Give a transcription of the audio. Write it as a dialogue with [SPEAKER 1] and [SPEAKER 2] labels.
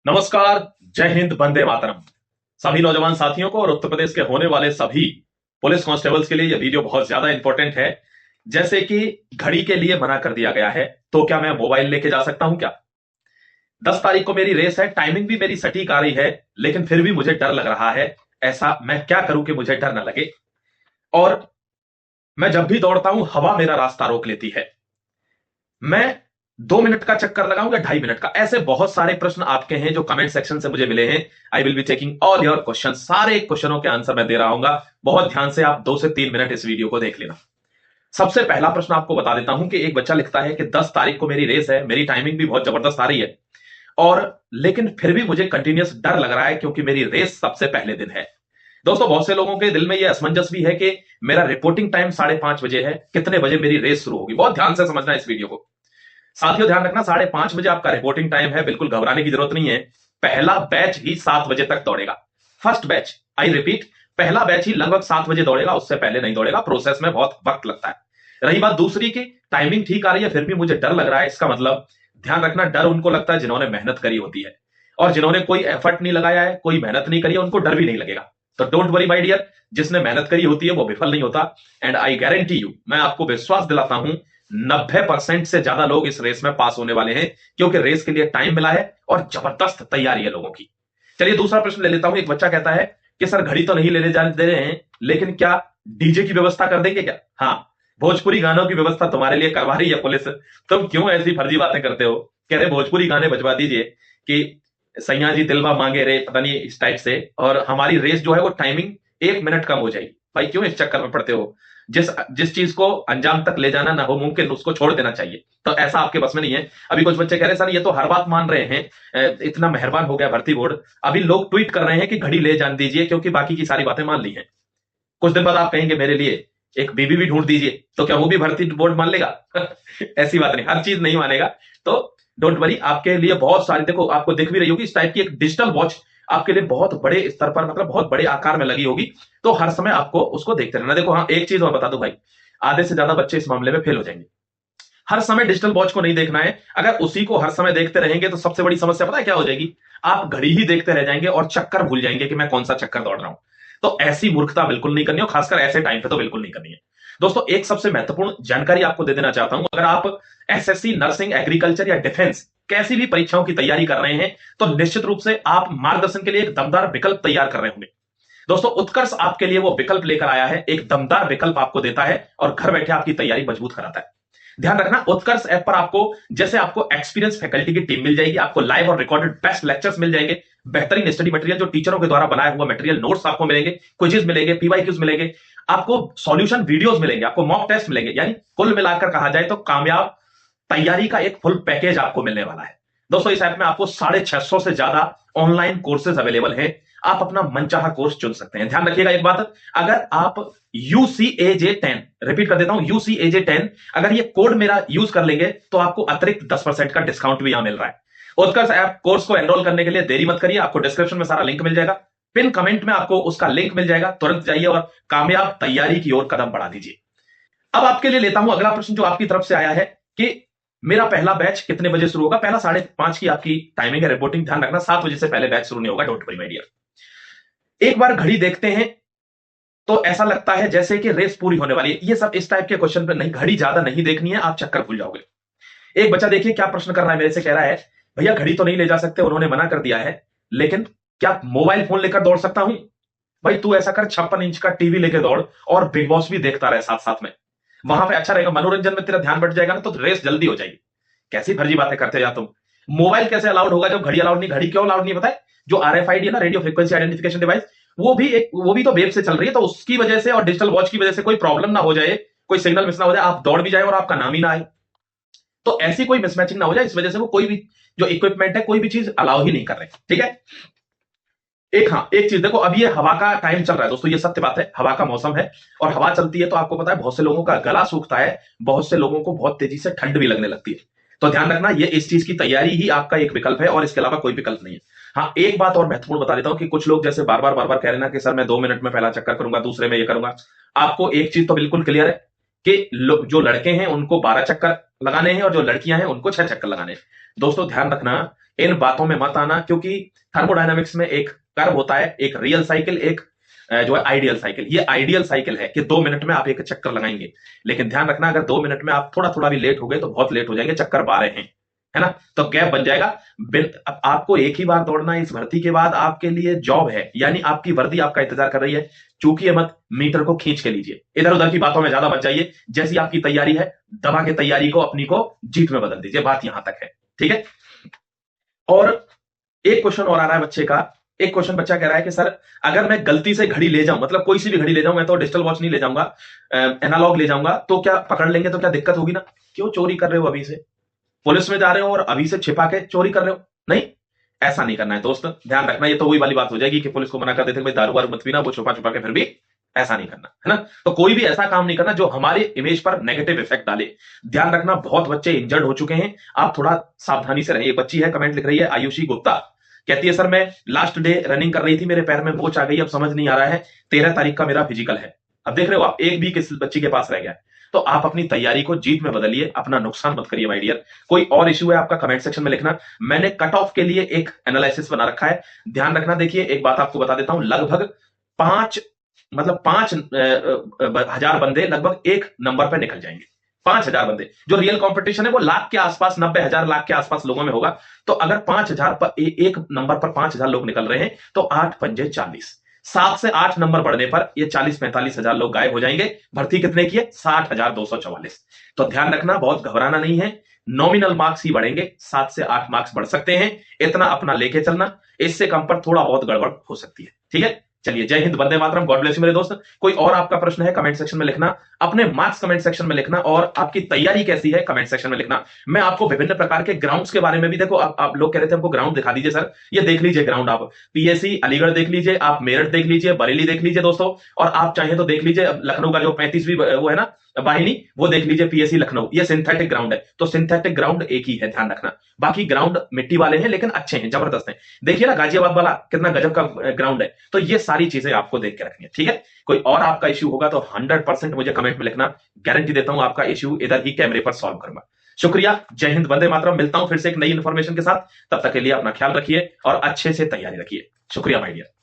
[SPEAKER 1] नमस्कार। जय हिंद, वंदे मातरम। सभी नौजवान साथियों को और उत्तर प्रदेश के होने वाले सभी पुलिस कांस्टेबल्स के लिए यह वीडियो बहुत ज्यादा इंपॉर्टेंट है। जैसे कि घड़ी के लिए मना कर दिया गया है, तो क्या मैं मोबाइल लेके जा सकता हूं क्या? 10 तारीख को मेरी रेस है, टाइमिंग भी मेरी सटीक आ रही है, लेकिन फिर भी मुझे डर लग रहा है। ऐसा मैं क्या करूं कि मुझे डर न लगे? और मैं जब भी दौड़ता हूं, हवा मेरा रास्ता रोक लेती है। मैं 2 मिनट का चक्कर लगाऊं या 2.5 मिनट का? ऐसे बहुत सारे प्रश्न आपके हैं जो कमेंट सेक्शन से मुझे मिले हैं। I will be taking all your question. सारे क्वेश्चनों के आंसर मैं दे रहा हूं। बहुत ध्यान से आप 2 से 3 मिनट इस वीडियो को देख लेना। सबसे पहला प्रश्न आपको बता देता हूं कि एक बच्चा लिखता है कि 10 तारीख को मेरी रेस है, मेरी टाइमिंग भी बहुत जबरदस्त आ रही है, और लेकिन फिर भी मुझे कंटिन्यूस डर लग रहा है क्योंकि मेरी रेस सबसे पहले दिन है। दोस्तों, बहुत से लोगों के दिल में यह असमंजस भी है कि मेरा रिपोर्टिंग टाइम 5:30 बजे है, कितने बजे मेरी रेस शुरू होगी। बहुत ध्यान से समझना इस वीडियो को। साथियों, ध्यान रखना, 5:30 बजे आपका रिपोर्टिंग टाइम है। बिल्कुल घबराने की जरूरत नहीं है। पहला बैच ही 7 बजे तक दौड़ेगा। फर्स्ट बैच, आई रिपीट, पहला बैच ही लगभग 7 बजे दौड़ेगा, उससे पहले नहीं दौड़ेगा। प्रोसेस में बहुत वक्त लगता है। रही बात दूसरी की टाइमिंग ठीक आ रही है फिर भी मुझे डर लग रहा है, इसका मतलब ध्यान रखना, डर उनको लगता है जिन्होंने मेहनत करी होती है, और जिन्होंने कोई एफर्ट नहीं लगाया है, कोई मेहनत नहीं करी है, उनको डर भी नहीं लगेगा। तो डोंट वरी माय डियर, जिसने मेहनत करी होती है वो विफल नहीं होता। एंड आई गारंटी यू, मैं आपको विश्वास दिलाता हूं, 90% से ज्यादा लोग इस रेस में पास होने वाले हैं, क्योंकि रेस के लिए टाइम मिला है और जबरदस्त तैयारी है लोगों की। चलिए दूसरा प्रश्न ले लेता हूं। एक बच्चा कहता है कि सर, घड़ी तो नहीं लेने जाने दे रहे हैं, लेकिन क्या डीजे की व्यवस्था कर देंगे क्या? हाँ, भोजपुरी गानों की व्यवस्था तुम्हारे लिए करवा रही है पुलिस। तुम क्यों ऐसी फर्जी बातें करते हो? कह रहे भोजपुरी गाने बजवा दीजिए कि सैया जी दिलवा मांगे रे, पता नहीं इस टाइप से, और हमारी रेस जो है वो टाइमिंग 1 मिनट कम हो जाएगी। भाई क्यों इस चक्कर में पड़ते हो? जिस जिस चीज को अंजाम तक ले जाना ना हो मुमकिन, उसको छोड़ देना चाहिए। तो ऐसा आपके बस में नहीं है। अभी कुछ बच्चे कह रहे हैं सर, ये तो हर बात मान रहे हैं, इतना मेहरबान हो गया भर्ती बोर्ड। अभी लोग ट्वीट कर रहे हैं कि घड़ी ले जान दीजिए क्योंकि बाकी की सारी बातें मान ली हैं। कुछ दिन बाद आप कहेंगे मेरे लिए एक बीबी भी ढूंढ दीजिए, तो क्या वो भी भर्ती बोर्ड मान लेगा? ऐसी बात नहीं, हर चीज नहीं मानेगा। तो डोंट वरी, आपके लिए बहुत सारी, देखो आपको दिख भी रही होगी इस टाइप की एक डिजिटल वॉच, आपके लिए बहुत बड़े स्तर पर, मतलब बहुत बड़े आकार में लगी होगी। तो हर समय आपको उसको देखते रहना। देखो हाँ, एक चीज और बता दो भाई, आधे से ज्यादा बच्चे इस मामले में फेल हो जाएंगे। हर समय डिजिटल वॉच को नहीं देखना है। अगर उसी को हर समय देखते रहेंगे तो सबसे बड़ी समस्या पता है क्या हो जाएगी? आप घड़ी ही देखते रह जाएंगे और चक्कर भूल जाएंगे कि मैं कौन सा चक्कर दौड़ रहा हूं। तो ऐसी मूर्खता बिल्कुल नहीं करनी, और खासकर ऐसे टाइम पे तो बिल्कुल नहीं करनी है। दोस्तों, एक सबसे महत्वपूर्ण जानकारी आपको दे देना चाहता हूं। अगर आप एसएससी, नर्सिंग, एग्रीकल्चर या डिफेंस कैसी भी परीक्षाओं की तैयारी कर रहे हैं, तो निश्चित रूप से आप मार्गदर्शन के लिए एक दमदार विकल्प तैयार कर रहे होंगे। दोस्तों, उत्कर्ष आपके लिए वो विकल्प लेकर आया है, एक दमदार विकल्प आपको देता है और घर बैठे आपकी तैयारी मजबूत कराता है। ध्यान रखना, उत्कर्ष ऐप पर आपको एक्सपीरियंस फैकल्टी की टीम मिल जाएगी, आपको लाइव और रिकॉर्डेड बेस्ट लेक्चर्स मिल जाएंगे, बेहतरीन स्टडी मटेरियल जो टीचरों के द्वारा बनाया हुआ मटेरियल, नोट्स आपको मिलेंगे, क्विजेस मिलेंगे, पीवाईक्यूज मिलेंगे, आपको सॉल्यूशन वीडियोस मिलेंगे, आपको मॉक टेस्ट मिलेंगे। यानी कुल मिलाकर कहा जाए तो कामयाब तैयारी का एक फुल पैकेज आपको मिलने वाला है। दोस्तों, इस ऐप में आपको 650 से ज्यादा ऑनलाइन कोर्सेज अवेलेबल हैं। आप अपना मनचाहा कोर्स चुन सकते हैं। ध्यान रखिएगा एक बात, अगर आप UCAJ10, रिपीट कर देता हूं, UCAJ10, अगर ये कोड मेरा यूज कर लेंगे तो आपको अतिरिक्त 10% का डिस्काउंट भी यहां मिल रहा है। उत्कर्ष ऐप कोर्स को एनरोल करने के लिए देरी मत करिए, आपको डिस्क्रिप्शन में सारा लिंक मिल जाएगा, पिन कमेंट में आपको उसका लिंक मिल जाएगा, तुरंत जाइए और कामयाब तैयारी की ओर कदम बढ़ा दीजिए। अब आपके लिए लेता हूं अगला प्रश्न जो आपकी तरफ से आया है कि मेरा पहला बैच कितने बजे शुरू होगा? पहला 5:30 की आपकी टाइमिंग है रिपोर्टिंग। ध्यान रखना, 7 बजे से पहले बैच शुरू नहीं होगा। Don't worry my dear. एक बार घड़ी देखते हैं तो ऐसा लगता है जैसे कि रेस पूरी होने वाली है। ये सब इस टाइप के क्वेश्चन पे नहीं, घड़ी ज्यादा नहीं देखनी है, आप चक्कर भूल जाओगे। एक बच्चा देखिए क्या प्रश्न कर रहा है मेरे से, कह रहा है भैया घड़ी तो नहीं ले जा सकते, उन्होंने मना कर दिया है, लेकिन क्या मोबाइल फोन लेकर दौड़ सकता हूं? भाई तू ऐसा कर, 56 इंच का टीवी लेकर दौड़ और बिग बॉस भी देखता रहे साथ साथ में। वहां पे अच्छा रहेगा, मनोरंजन में तेरा ध्यान बढ़ जाएगा ना, तो रेस जल्दी हो जाएगी। कैसी फर्जी बातें करते हो यार तुम? मोबाइल कैसे अलाउड होगा जब घड़ी अलाउड नहीं? घड़ी क्यों अलाउड नहीं बताए? जो RFID है ना, रेडियो फ्रीक्वेंसी आइडेंटिफिकेशन डिवाइस, वो भी तो वेब से चल रही है, तो उसकी वजह से और डिजिटल वॉच की वजह से कोई प्रॉब्लम ना हो जाए, कोई सिग्नल मिस ना हो जाए, आप दौड़ भी जाए और आपका नाम ही ना आए, तो ऐसी कोई मिसमैचिंग ना हो जाए, इस वजह से वो कोई भी जो इक्विपमेंट है, कोई भी चीज अलाउ ही नहीं कर रहे। ठीक है। एक चीज देखो, अब ये हवा का टाइम चल रहा है दोस्तों, ये सत्य बात है, हवा का मौसम है, और हवा चलती है तो आपको पता है बहुत से लोगों का गला सूखता है, बहुत से लोगों को बहुत तेजी से ठंड भी लगने लगती है। तो ध्यान रखना, ये इस चीज की तैयारी ही आपका एक विकल्प है और इसके अलावा कोई विकल्प नहीं है। हाँ, एक बात और महत्वपूर्ण बता देता हूं कि कुछ लोग जैसे बार बार कह रहे ना कि सर मैं 2 मिनट में पहला चक्कर करूंगा, दूसरे में ये करूंगा। आपको एक चीज तो बिल्कुल क्लियर है कि जो लड़के हैं उनको 12 चक्कर लगाने हैं और जो लड़कियां हैं उनको 6 चक्कर लगाने हैं। दोस्तों ध्यान रखना, इन बातों में मत आना, क्योंकि थर्मोडायनामिक्स में एक कर्व होता है, एक रियल साइकिल, एक जो है आइडियल साइकिल। ये आइडियल साइकिल है कि 2 मिनट में आप एक चक्कर लगाएंगे, लेकिन ध्यान रखना अगर 2 मिनट में आप थोड़ा थोड़ा भी लेट हो गए तो बहुत लेट हो जाएंगे, चक्कर 12 हैं, है ना, तो गैप बन जाएगा। अब आपको एक ही बार दौड़ना है, इस भर्ती के बाद आपके लिए जॉब है, यानी आपकी वर्दी आपका इंतजार कर रही है। चूकिए मत, मीटर को खींच के लीजिए, इधर उधर की बातों में ज्यादा मत जाइए। जैसी आपकी तैयारी है, दबा के तैयारी को अपनी को जीत में बदल दीजिए, बात यहां तक है, ठीक है। और एक क्वेश्चन और आ रहा है बच्चे का, एक क्वेश्चन बच्चा कह रहा है कि सर अगर मैं गलती से घड़ी ले जाऊं, मतलब कोई सी भी घड़ी ले जाऊं, मैं तो डिजिटल वॉच नहीं ले जाऊंगा, एनालॉग ले जाऊंगा, तो क्या पकड़ लेंगे, तो क्या दिक्कत होगी ना? क्यों चोरी कर रहे हो अभी से, पुलिस में जा रहे हो और अभी से छिपा के चोरी कर रहे हो? नहीं, ऐसा नहीं करना है दोस्त, ध्यान रखना। ये तो वही वाली बात हो जाएगी कि पुलिस को मना कर देते भाई दारू वारू मत पीना, वो छुपा छुपा के, फिर भी ऐसा नहीं करना है ना। तो कोई भी ऐसा काम नहीं करना जो हमारे इमेज पर नेगेटिव इफेक्ट डाले। ध्यान रखना, बहुत बच्चे इंजर्ड हो चुके हैं, आप थोड़ा सावधानी से रहिए। एक बच्ची है, कमेंट लिख रही है, आयुषी गुप्ता, कहती है सर मैं लास्ट डे रनिंग कर रही थी, मेरे पैर में मोच आ गई, अब समझ नहीं आ रहा है, 13 तारीख का मेरा फिजिकल है। अब देख रहे हो आप, एक भी किस बच्ची के पास रह गया है। तो आप अपनी तैयारी को जीत में बदलिए, अपना नुकसान मत करिए माय डियर। कोई और इश्यू है आपका, कमेंट सेक्शन में लिखना। मैंने कट ऑफ के लिए एक एनालिसिस बना रखा है, ध्यान रखना। देखिए एक बात आपको बता देता हूं, लगभग 5,000 बंदे लगभग एक नंबर पर निकल जाएंगे। 5,000 बंदे, जो रियल कंपटीशन है वो लाख के आसपास, 90,000 लाख के आसपास लोगों में होगा। तो अगर 5,000 पर एक नंबर पर 5,000 लोग निकल रहे हैं, तो 8 पंजे 40, 7 से 8 नंबर बढ़ने पर ये 40-45,000 लोग गायब हो जाएंगे। भर्ती कितने की है? 60,244। तो ध्यान रखना, बहुत घबराना नहीं है, नॉमिनल मार्क्स ही बढ़ेंगे, 7 से 8 मार्क्स बढ़ सकते हैं, इतना अपना लेके चलना। इससे कम पर थोड़ा बहुत गड़बड़ हो सकती है, ठीक है। चलिए, जय Hind, Vande Mataram, God bless you मेरे दोस्त। कोई और आपका प्रश्न है कमेंट सेक्शन में लिखना, अपने मार्क्स कमेंट सेक्शन में लिखना, और आपकी तैयारी कैसी है कमेंट सेक्शन में लिखना। मैं आपको विभिन्न प्रकार के ग्राउंड्स के बारे में भी, देखो आप लोग कह रहे थे हमको ग्राउंड दिखा दीजिए सर, ये देख लीजिए ग्राउंड, आप पीएससी अलीगढ़ देख लीजिए, आप मेरठ देख लीजिए, बरेली देख लीजिए दोस्तों, और आप चाहें तो देख लीजिए लखनऊ का जो 35वीं वो है ना वाहिनी, वो देख लीजिए, पीएससी लखनऊ। ये सिंथेटिक ग्राउंड है, तो सिंथेटिक ग्राउंड एक ही है, ध्यान रखना। बाकी ग्राउंड मिट्टी वाले हैं, लेकिन अच्छे हैं, जबरदस्त हैं। देखिए ना गाजियाबाद वाला कितना गजब का ग्राउंड है। तो ये सारी चीजें आपको देख के रखनी है, ठीक है। कोई और आपका इश्यू होगा तो 100% मुझे कमेंट में लिखना, गारंटी देता हूं आपका इश्यू इधर ही कैमरे पर सॉल्व करूंगा। शुक्रिया, जय हिंद, वंदे मातरम। मिलता हूं फिर से एक नई इंफॉर्मेशन के साथ, तब तक के लिए अपना ख्याल रखिए और अच्छे से तैयारी रखिए। शुक्रिया माय डियर।